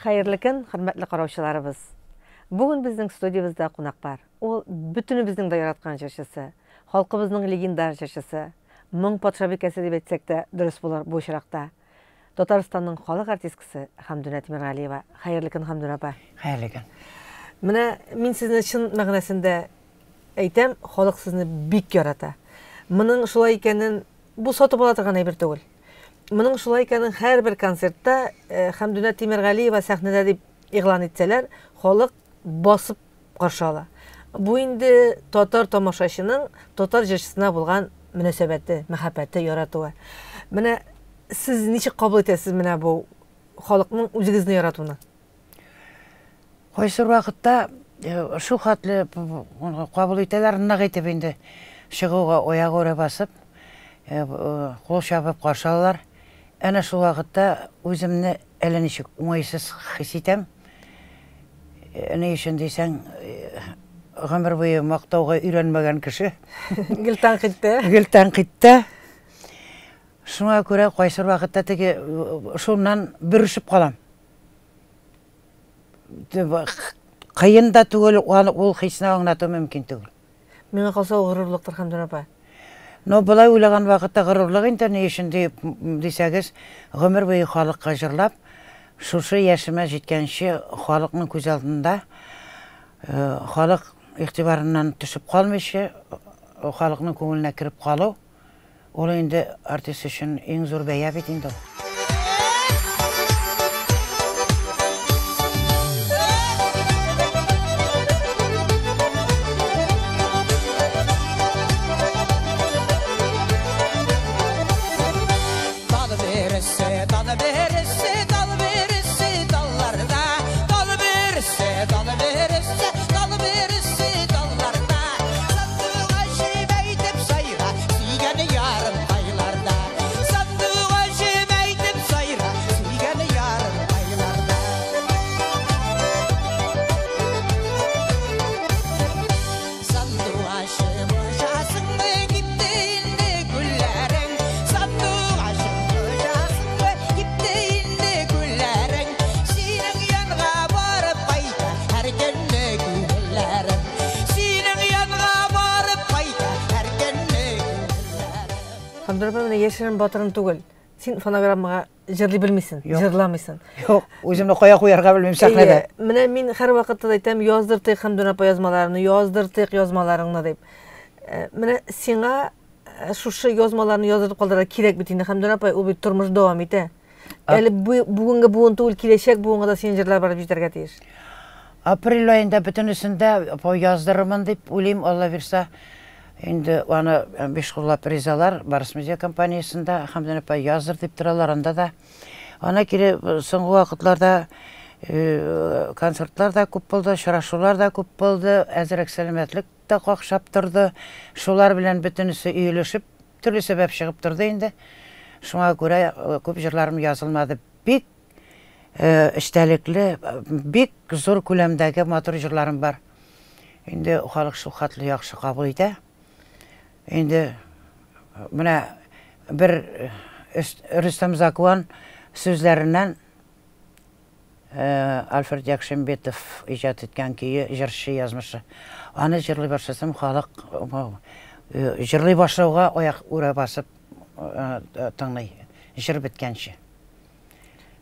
Хайырлы көн, хөрмәтле караучыларыбыз. Бүген безнең студиябызда кунак бар. Ул бүтүнебезнең дә яраткан җырчысы, халкыбызның легендар җырчысы, моң патшабикәсе дип әйтсәк тә дөрес булыр бу очракта. Татарстанның халык артисткасы Хәмдүнә Тимергалиева. Хайырлы көн, Хәмдүнә апа. Хайырлы көн. Менә мин сезне чын мәгънәсендә әйтәм, халык сезне бик ярата. Моның шулай икәнен бу сатып ала торган әйбер түгел. Моның шулай икәнен һәрбер концертта Хәмдүнә Тимергалиева сәхнәдә дип игълан итсәләр, халык басып каршы ала. Бу инде татар тамашачының татар җырчысына булган мөнәсәбәте, мәхәббәте, яратуы. Менә сез ничек кабул итәсез менә бу халыкның үзегезне яратуны? Кайсы вакытта шу хатлы кабул итәләр, нык итеп инде чыгуга аяк үрә басып, кул чабып каршы алалар. Әнә шул вакытта үземне әллә ничек уңайсыз хис итәм. Ни өчен дисәң, гомер буе мактауга өйрәнмәгән кеше. Гел тәнкыйтьтә. Гел тәнкыйтьтә. Шуңа күрә кайсы вакытта теге шуннан биришеп калам. Кыен да түгел, ул хисне аңлату мөмкин түгел. Миңа калса горурлыктыр, Хәмдүнә апа. Но булай уйлаган вакытта горурлык инде, ни өчен дисәгез, гомер буе халыкка җырлап, шушы яшемә җиткәнче халыкның күз алдында халык игътибарыннан төшеп калмыйча, халыкның күңеленә кирип калу, ул инде артист өчен иң зур бәя бит инде. Хәмдүнә апа, менә яшерен батырын түгел. Син фонограммага җырлый белмисең, җырламыйсың. Юк, үземне кая куярга белмим сәхнәдә. Менә мин һәр вакытта әйтәм, яздыртыйк Хәмдүнә апа язмаларны, яздыртыйк язмаларыңны дип. Менә сиңа шушы язмаларны яздырып калдырырга кирәк бит инде, Хәмдүнә апа, ул бит тормыш дәвам итә. Әле бүгенге буын түгел, киләчәк буынга да син җырлар барып җитәргә тиеш. Апрель айында бөтенесендә яздырырмын дип уйлыйм, Алла бирсә. Инде аны Бишкулла призалар Барыс медиа компаниясында Хәмдүнә апа яздыр дип торалар, анда да. Ана кире соңгы вакытларда концертлар да күп булды, очрашулар да күп булды, әзрәк сәламәтлек тә какшап торды. Шулар белән бөтенесе өйләшеп, төрле сәбәп чыгып торды инде. Шуңа күрә күп җырларым язылмады. Бик эчтәлекле, бик зур күләмдәге матур җырларым бар. Инде халык шул хатлы яхшы кабул итә. Инде менә бер Рөстәм Закуан сүзләреннән Альфред Якшембетов иҗат иткән көе, җырчы, язмышы. Аны җырлый башласам, халык җырлый башлауга аяк үрә басып тыңлый, җыр биткәнче.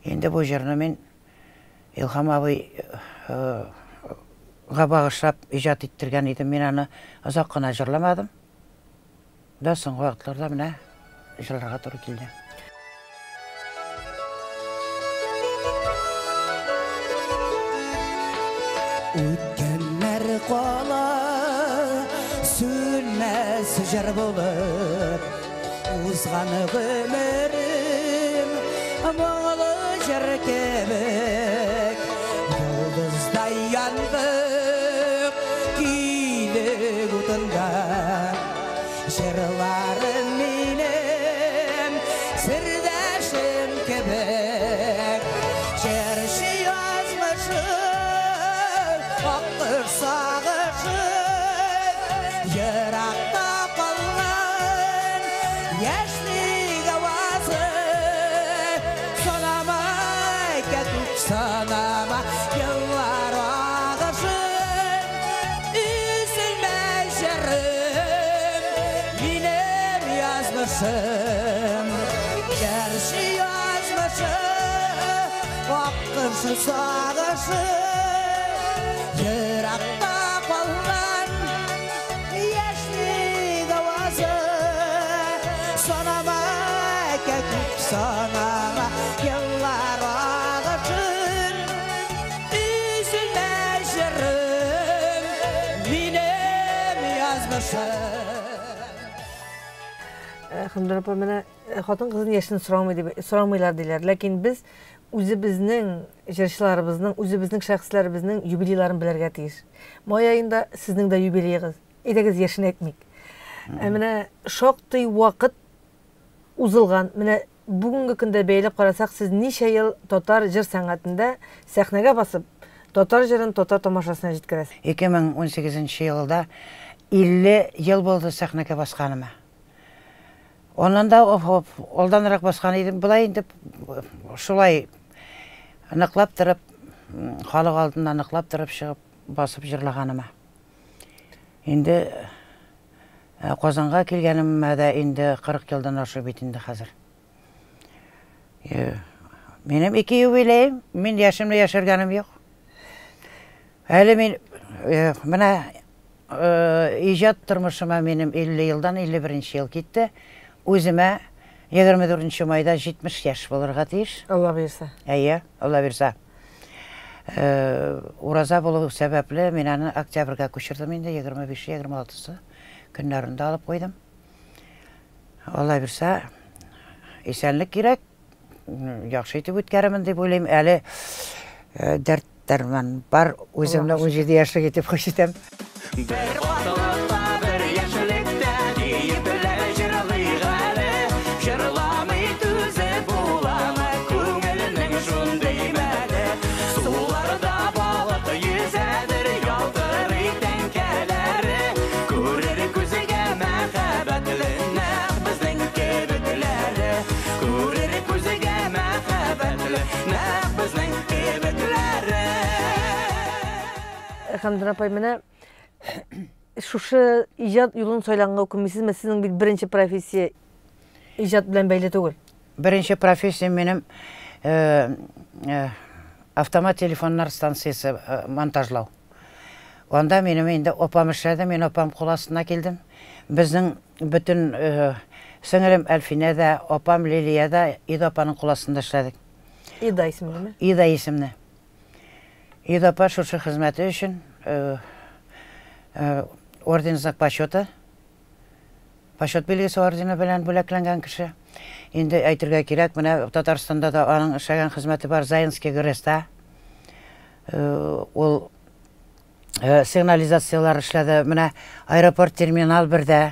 Инде бу җырны мин Илһам абыйга багышлап иҗат иттергән идем. Мин аны озак кына җырламадым. Да соңгы вакытларда менә җырларга туры килде. Үткәннәр кала сүнмәс җыр булып, узган гомерем моңлы җыр кебек, йолдыздай яндык килек утында. Җырларым минем сердәшем кебек, җырчы язмышы актыр сагышы, еракта калган яшьлек авазы, санамай кәтүк сана. yazmışım Gerçi yazmışım Vakırsız sağışı Yırakta kalan Yaşlı gavazı Sonama kekip sonama Yıllar ağaçın Üzülme jırım Benim yazmışım Xandır apa, mənə xатын qızın yaşını soramıylar deyirlər. Lakin biz özümüzün jırışlarımızın, özümüzün şəxslərimizin yubileylərini bilərgə tiyir. May ayında sizin də yubileyiniz. Edəgiz yaşını etməyik. Mənə şoqtay vaqt uzılğan. Mənə bugünkü gündə beylep qarasaq, siz neçə yıl Totar jır sənətində səhnəgə basıb, Totar jırın Totar tomaşasına jetkirəsiz. 2018 yılda 50 yıl oldu səhnəgə basqanıma. Ondan da oldanıрақ басқан едім. Бұлай енді шулай нықлап тұрып, халық алдында нықлап тұрып шығып, басып жырлағаныма. Енді Қозанға келгенім да енді 40 жылдан ашып етінді қазір. Менің 2 юбилейім, мен яшымды яшырганым жоқ. Әлі мен, мына ижад тұрмышыма менің 50 жылдан 51 жыл кетті. Өзіме 24 майда 70 яш болырға тиіш. Allah versə. Әйе, Allah берса. Ураза болу сәбәплі мен аны октябрьға көшірдім енді 25-26 күнлерінде алып қойдым. Allah берса, есәнлік керек. Яқшы етіп өткерімін деп ойлаймын. Әлі дәрт-дәрман бар. Өзімді 17 яшқа кетіп қойшетем. Bir qatılıqda bir yaşılıqda deyip jırlıyğalı Jırlamay tüzü bulama Көңілінің şundaymadı Sularda balık yüzədir Yaldır tənkeləri Көрер көзіge məxəbətlinə Bizдің kebikləri Көрер көзіge məxəbətlinə Bizдің kebikləri Xandır apa, mənə şuшы ижад yolunu söyləngə көмесіз, sizin birinci profesiya ижад білән бәйлі түгіл? Бірінші профессия менің автомат телефонlar станциясы монтажлау. Онда менің енді опам ішеді, мен опам қоласына келдім. Біздің бүтін сіңірім Әлфине де, опам Лилия да Ида опаның қоласында ішледік. Ида есімді ме? Ида есімді. Ида опа шушы қызметі үшін орден знак почета. Почет белгісі ордені білән бүләкленген кіші. Енді әйтірге керек, мына Татарстанда да аның ішеген қызметі бар Заинский Греста. Ол сигнализациялар ішледі. Мына аэропорт терминал бірді.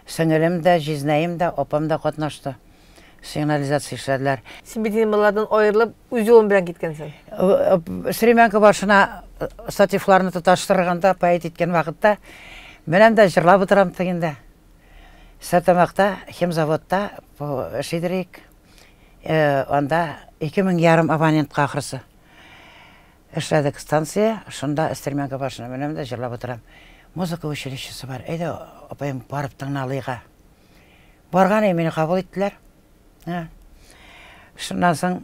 Сіңілім де, жизнайым да, опам да қатнашты. Сигнализация ішледілер. Сен бетінен балардан ойырылып, өз жолын білән кеткенсің? Сіременкі башына статифларны тұташтырғанда, пайет еткен вақытта, менен де жырлап отырам тегенде. Сәртамақта, химзаводта шидірек, онда 2000 абонент қақырсы. Ішледік станция, шында Сіременкі башына менен де жырлап отырам. Музыка училищесі бар, әйді опайым барып тыңналыға. Барған мені қабыл еттілер. Шыннан соң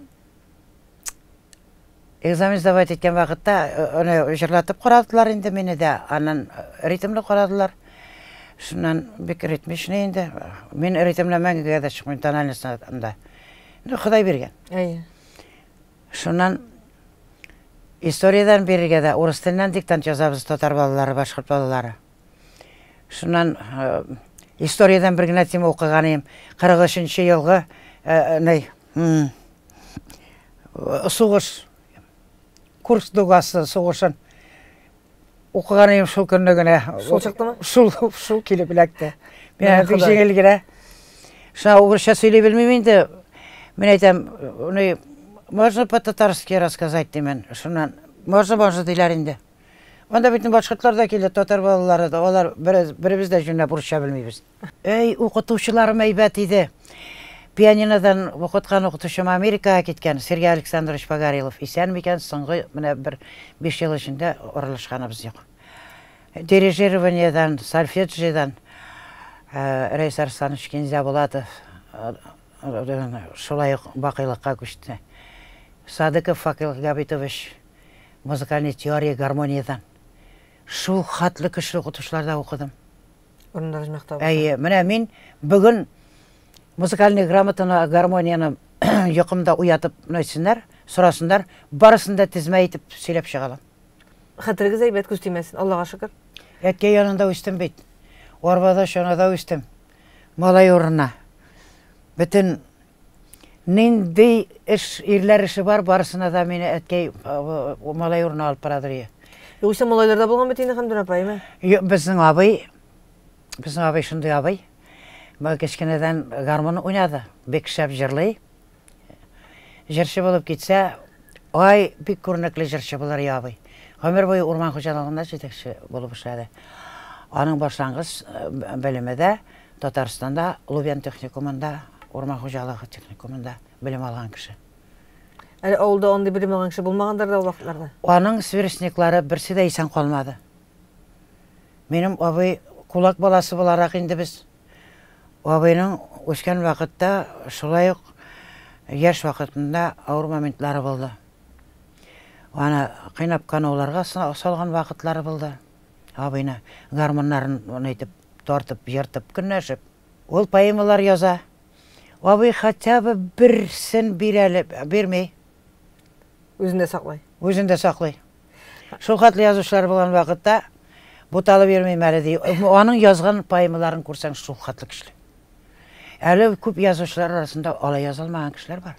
экзамен сдавать еткен вақытта жырлатып қарадылар енді мені де, анан ритмлі қарадылар. Шыннан бек ритмешіне енді, мен ритмлі мәңгіге де шықмын тональностында. Құдай берген. Шыннан историядан беріге де, орыс тілінен диктант жазабыз Татар балалары, башқұрт балалары. Шыннан историядан бір генатим оқығаным, 43 елғы соғыш, курс дугасы соғышын оқығаным шул күнді күні. Шул шықты ма? Шул келі біләкті. Мен бек жеңіл кере. Шына орысша сөйлей білмеймін де, мен айтам, можно по-татарски рассказать демен. Шынан, можно дейлер енді. Онда бетін башқұртлар да келді, татар балалары да, олар біріміз де жүнне бұрышша білмейбіз. Оқытушыларым әйбәт еді. Пианинодан оқытқан оқытушым Америкаға кеткен Сергей Александрович Погорелов. Исән мекен соңғы міне бір 5 жыл ішінде оралышқанымыз жоқ. Дирижированиядан, сольфеджидан, Рейс Арсланович Кензябулатов шулай бақилыққа көшті. Садыков Факил Габитович музыкальный теория гармониядан. Шул хатлы кіші оқытушыларда оқыдым. Орындар жмақтау. Міне мен бүгін музыкальный грамотаны, гармонияны йоқымда уятып нөйсінлер, сұрасындар, барысында тізме етіп сөйлеп шығалам. Хатыргыз әйбәт күстемесін, Аллаға шүкір. Әтке янында өстім бейт. Орбада шонада өстім. Малай орына. Бүтін нендей ерлер іші бар, барысына да мені әткей малай орына алып барадыр е. Өйсе малайларда болған бетейді Хамдун апай ма? Біздің абай шындай абай. Кешкенеден гармон ойнады. Бек шәп жырлай. Жыршы болып кетсе, ай, бек көрнеклі жыршы болар е абай. Ғамер бойы Урман Қожалығында жетекші болып ұшады. Аның башлаңғыз біліміде Татарстанда Лубян техникумында, Урман Қожалығы техникумында білім алған кіші. Әлі ауылда ондай білім алған кіші болмағандар да ол вақытларда? Аның сверстниклары бірсі де исән қалмады. Менің абай кулак баласы боларақ енді біз. Абайның өскен вақытта шулайық еш вақытында ауыр моментлары болды. Ана қайнап канауларға салған вақытлары болды. Абайна гармонларын айтып, тортып, жертіп, күннәшіп. Ол поэмалар яза. Абай хотя бы бірсін бермей. Өзінде сақлай. Өзінде сақлай. Шул хатлы язушылар болған вақытта бұталы бермей мәлі дей. Оның жазған поэмаларын көрсең шул хатлы кішілі. Әлі көп язушылар арасында ала yazылмаған кішілер бар.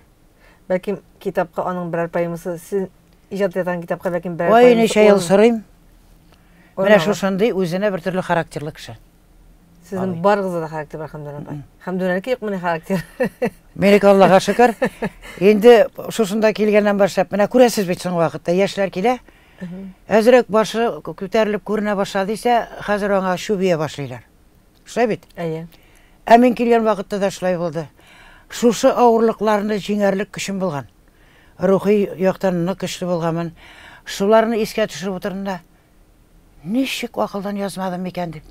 Бәлкім китапқа оның бірәр поэмасы, сіз ижат еткен китапқа бәлкім бірәр поэмасы. Ой, поэмасы... неше ел сұрайым. Міне шошындай өзіне бір түрлі характерлі кіші. Сіздің бар қызы да характер бар Хамдун апай. Хамдун әлі кейік мұны характер. Менік Аллаға шүкір. Енді шошында келгеннен баршап, міне көресіз бетсің уақытта, ешілер келе. Әзірек башы көтеріліп көріне башлады ise, қазір оңа шөбие башлайлар. Шулай бет? Әйе. Әмен келген вақытта да шулай болды. Шушы ауырлықларыны жеңерлік күшім болған. Рухи яқтаныны күшлі болғамын. Шуларыны еске түшіріп отырында, нешік ақылдан yazмадым екен деп.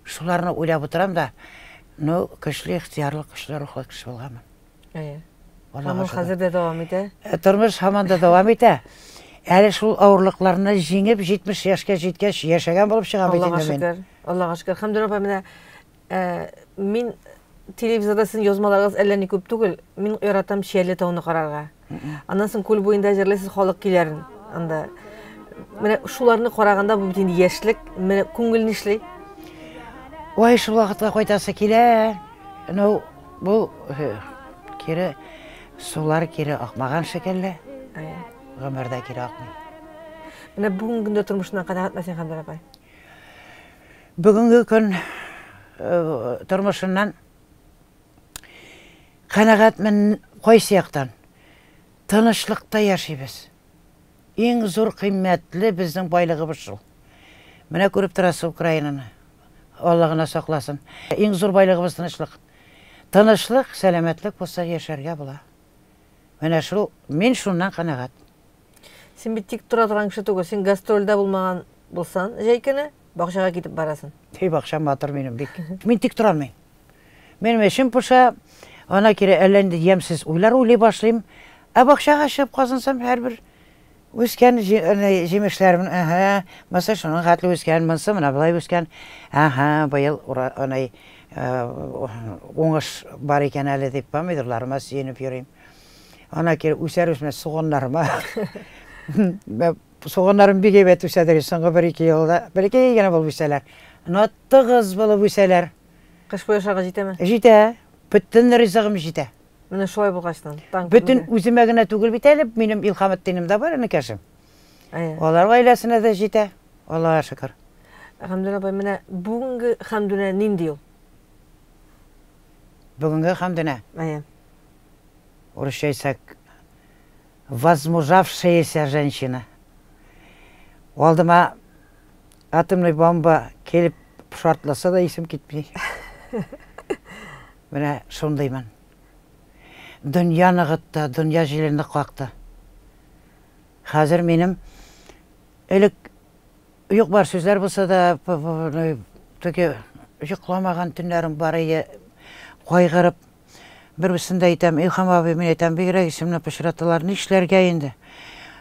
Шуларыны ойлап отырам да, күшлі, ихтиярлы, күшлі, рухлы күші болғамын. Әйе. Хамын қазірде давам ете? Тұрмыш хаманда давам ете. Әлі шул ауырлықларына жеңіп, 70 яшқа жеткеш, яшаған болып шығам бетінде мен. Аллаға шүкір. Хамдун апай, міне, мен телевизорда сіздің язмаларыңыз әлләні көп түгіл. Мен ұяратам Шиәлі тауыны қарарға. Андан соң көл бойында жерлесіз халық келерін. Міне, шуларыны қарағанда бұл бетінде ешілік, міне, көңілін ішлей. Ой, шул вақытқа қойтасы келе. Бұл кері, сулар кері ақмаған шекелі. Ғымырда кері ақмай. Міне, бүгін күнде тұрмышынан қанағат мәсен Хамдун апай? Бүгінгі күн тұрмышынан қанағат мен қой сияқтан тынышлықта яшайбыз. Ең зор қимметлі біздің байлығымыз жыл. Міне көріп тұрасы Украинаны. Аллағына сақласын. Ең зор байлығымыз тынышлық. Тынышлық, сәлеметлік болса ешерге бола. Міне шыл, мен шуннан қанағат. Сен бет тек тұра тұрған кіші түгі, сен гастрольда болмаған болсан, жайкені бақшаға кетіп барасын. Бақшам батыр менің бек. Мен тек тұрамын. Меніңешім пұша, ана кере әлінде емсіз ойлар ойлай башлайым. Бақшаға шығып қазынсам, әрбір өскен жемешлерімін, маса шының қатлы өскен, мұнсы мұна бұлай өскен, байыл оңыш бар екен әлі деп ба, медірларыма сүйеніп ерейм. Ана кере өсер өсмес соғынларыма. Соғынларым беге бәт өсәдір, соңғы бір-екі елда, бір-екі егені болып өселер. Тығыз болып өселер. Қыш бойы шаға жете ме? Жете, бүттін ризығым жете. Мені шулай болғаштан. Бүтін өзімәгіне түгіл бітеліп, менің илхаметтенім да бар, әні кәшім. Олар ғайласына да жете. Аллаға шүкір. Хамдун апай, мені бүгінгі Хамдуна ненде ел? Бүгінгі Хамдуна? Орысша айтсақ, возмужавшаяся женщина. Олдыма атомный бомба келіп шартласа да есім кетпей. Міне шондаймын. Дүнияны ғытты, дүния желені қақты. Қазір менім үлік бар сөздер болса да, йокламаган түннәрем бар иде, кайгырып, берсендә әйтәм, Илһам абый, мен әйтәм, бигрәк исемне пычраталар, нишләргә инде?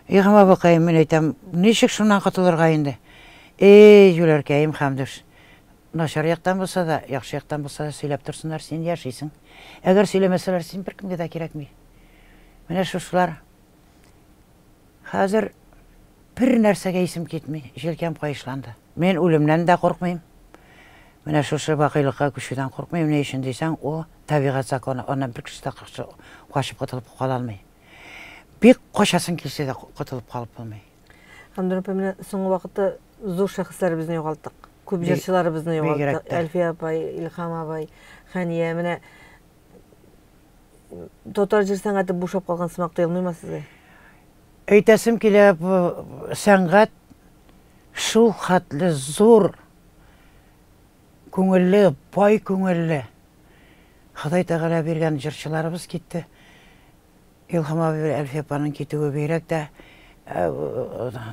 Илһам абый, мен әйтәм, ничек шуннан котылырга инде? Юләркәем хәмдеш. Начар яктан булса да, яхшы яктан булса да сөйләп торсыннар, син яшисең. Әгәр сөйләмәсәләр, син беркемгә дә кирәкми. Менә шушылар. Хәзер бер нәрсәгә исем китми, җилкәм кайышланды. Мен үлемнән дә куркмыйм. Менә шушы бакыйлыкка күчүдән куркмыйм, ни өчен дисәң, о табигать законы, аны бер кеше дә качып котылып кала алмый. Бик качасын килсә дә котылып калып булмый. Хәмдүр апа, менә соңгы вакытта зур шәхесләребезне югалттык. Күп җырчыларыбызны югалттык. Әлфия апай, Илһам абай, Хәния, менә татар җыр сәнгате бушап калган сымак тоелмыймы сезгә? Әйтәсем килә, сәнгать шул хәтле зур, күңелле, бай күңелле. Ходай Тәгалә биргән җырчыларыбыз китте. Илһам абый, Әлфия апаның китүе бигрәк тә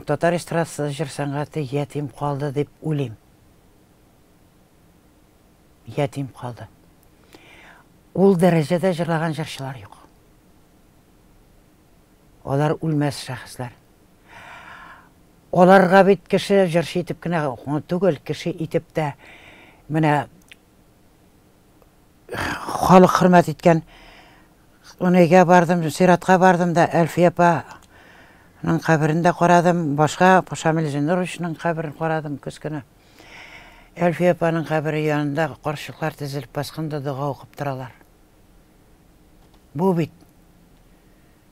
татар эстрадасы җыр сәнгате ятим калды дип уйлыйм. Ятим калды. Ул дәрәҗәдә җырлаган җырчылар юк. Алар үлмәс шәхесләр. Аларга бит кеше җырчы итеп кенә түгел, кеше итеп тә менә халык хөрмәт иткән. Унайга бардым, сиратка бардым да Әлфия апаның каберендә карадым, башка Шамил Зинуровичның каберен карадым көз көне. Әлфия апаның кабере янында каршылар тезелеп басканда дуга укып торалар. Бу бит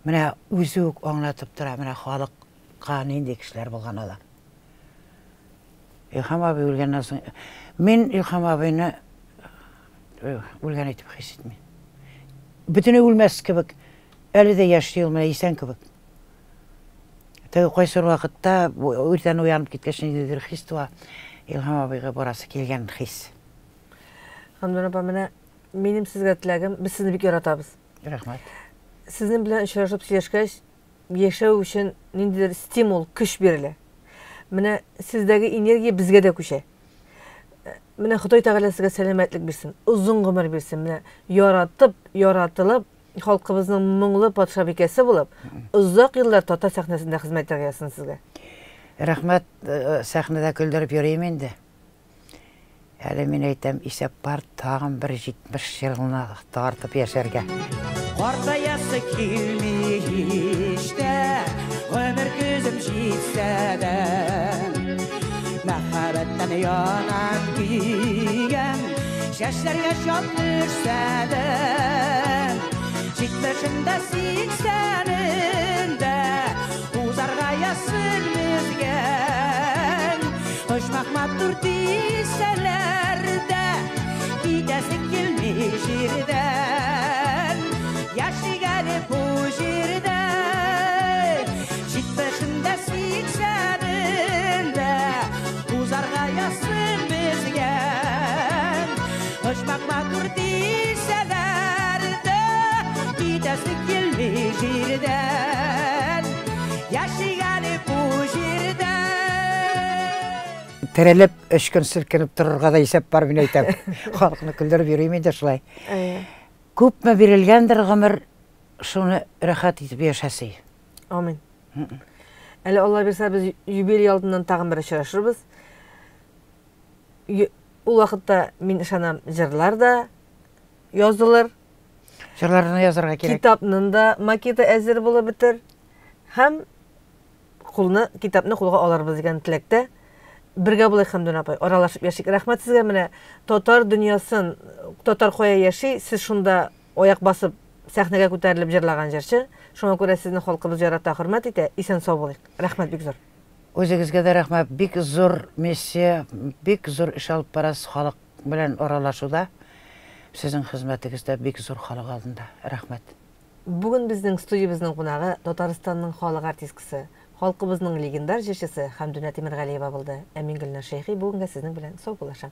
менә үзе үк аңлатып тора, менә халыкка нинди кешеләр булган алар. Илһам абый үлгәннән соң, мин Илһам абыйны үлгән итеп хис итмим. Бөтенләй үлмәс кебек, әле дә яши ул, менә исән кебек. Теге кайсыр вакытта үртән уянып киткәч ниндидер хис туа, Илһам абыйга барасы килгән хис. Хәмдүр апа, менә минем сезгә теләгем, без сезне бик яратабыз. Рәхмәт. Сезнең белән очрашып сөйләшкәч, яшәү өчен ниндидер стимул, көч бирелә. Менә сездәге энергия безгә дә күчә. Менә Ходай Тәгалә сезгә сәламәтлек бирсен, узын гомер бирсен. Менә яратып, яратылып, халкыбызның моңлы патшабикәсе булып, узак еллар татар сәхнәсендә хезмәт итәсен сезгә. Рәхмәт, сәхнәдә көлдереп йөрим инде. Әле мин әйтәм, исәп бар, тагын бер 70 елны тартып яшәргә. Картаясы килми иштә, гомер күзем җитсә дә, мәхәббәттән янам кигән, чәчләргә шат төшсә дә, 70-дә 80-дә узарга ясын мезгән, очмак матур дисәләр дә, китәсең килми җирдән. Яшигәне бу җирдә, 70-дә 80-дә узарга ясын безгән, очмак матур дисәләр дә, китәсең килми җирдән. Яшигәне бу җирдә. Терелеп, 3 көн селкенеп торырга да исәп бар, мин әйтәм. Халыкны көлдереп йөрим инде шулай. Күпме бирелгәндер гомер, шуны рәхәт итеп яшәсей. Амин. Әле Алла бирсә, без юбилей алдыннан тагын бер очрашырбыз. Ул вакытта мин ышанам, җырлар да язылыр. Җырларны язарга кирәк. Китапның да макеты әзер булып бетер. Һәм китапны кулга алырбыз дигән теләктә. Бергә булай, Хәмдүр апай, аралашып яшик. Рәхмәт сезгә, менә татар дөньясын, татар кая яши, сез шунда аяк басып, сәхнәгә күтәрелеп җырлаган җырчы. Шуңа күрә сезне халкыбыз ярата, хөрмәт итә. Исән сау булыйк. Рәхмәт бик зур. Үзегезгә дә рәхмәт. Бик зур миссия, бик зур эш алып барасыз халык белән аралашуда. Сезнең хезмәтегездә бик зур халык алдында. Рәхмәт. Бүген безнең студиябызның кунагы Татарстанның халык артисткасы, халкыбызның легендар җырчысы Хәмдүнә Тимергалиева булды. Ә мин Гөлнар Шәйхи, бүгенгә сезнең белән сау булашам.